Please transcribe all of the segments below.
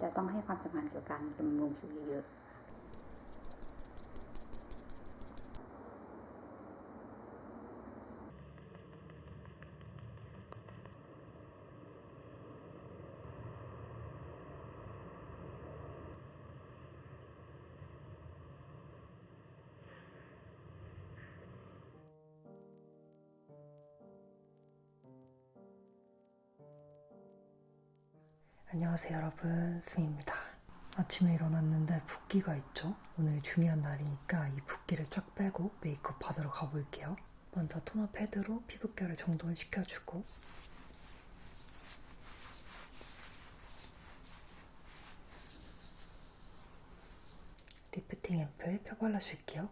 จะต้องให้ความสำคัญเกี่ยวกับการบำรุงผิวเยอะๆ 안녕하세요 여러분, 스미입니다. 아침에 일어났는데 붓기가 있죠? 오늘 중요한 날이니까 이 붓기를 쫙 빼고 메이크업 받으러 가볼게요. 먼저 토너 패드로 피부결을 정돈시켜주고 리프팅 앰플 펴발라줄게요.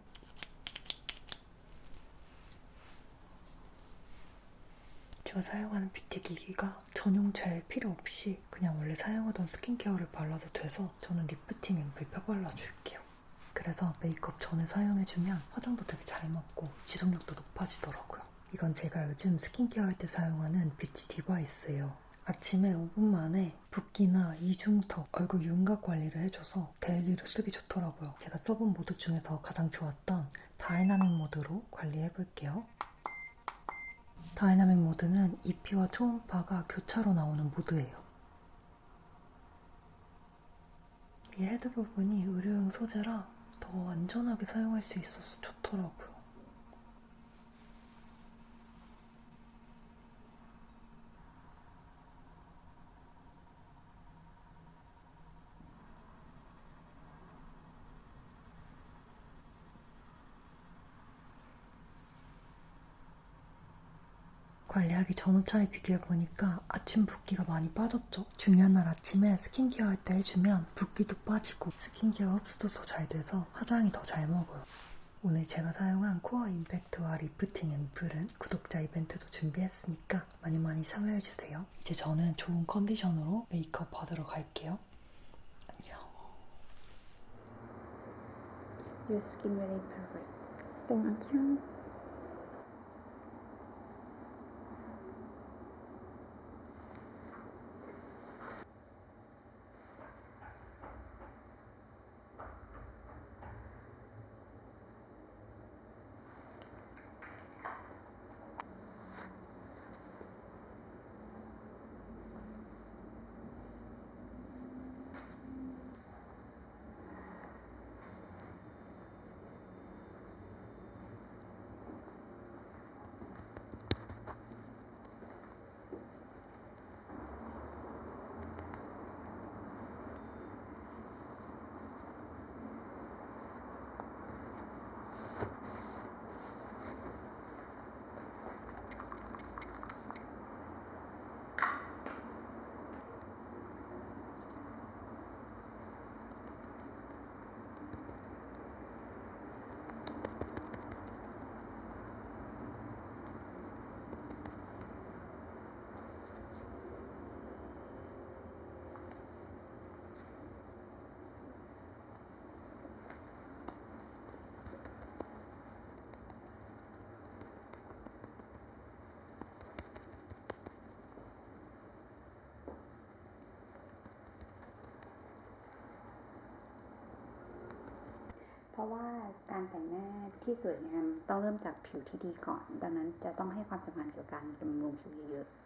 제가 사용하는 뷰티 기기가 전용 젤 필요 없이 그냥 원래 사용하던 스킨케어를 발라도 돼서 저는 리프팅 앰플 펴발라줄게요. 그래서 메이크업 전에 사용해주면 화장도 되게 잘 맞고 지속력도 높아지더라고요. 이건 제가 요즘 스킨케어 할 때 사용하는 뷰티 디바이스예요. 아침에 5분 만에 붓기나 이중턱, 얼굴 윤곽 관리를 해줘서 데일리로 쓰기 좋더라고요. 제가 써본 모드 중에서 가장 좋았던 다이나믹 모드로 관리해볼게요. 다이나믹 모드는 EP와 초음파가 교차로 나오는 모드예요. 이 헤드 부분이 의료용 소재라 더 안전하게 사용할 수 있어서 좋더라고요. 관리하기 전 후차에 비교해보니까 아침 붓기가 많이 빠졌죠? 중요한 날 아침에 스킨케어 할 때 해주면 붓기도 빠지고 스킨케어 흡수도 더 잘 돼서 화장이 더 잘 먹어요. 오늘 제가 사용한 코어 임팩트와 리프팅 앰플은 구독자 이벤트도 준비했으니까 많이 참여해주세요. 이제 저는 좋은 컨디션으로 메이크업 받으러 갈게요. 안녕. Your skin really perfect. Thank you.เพราะว่าการแต่งหน้าที่สวยงามต้องเริ่มจากผิวที่ดีก่อน ดังนั้นจะต้องให้ความสำคัญเกี่ยวกับการบำรุงผิวเยอะๆ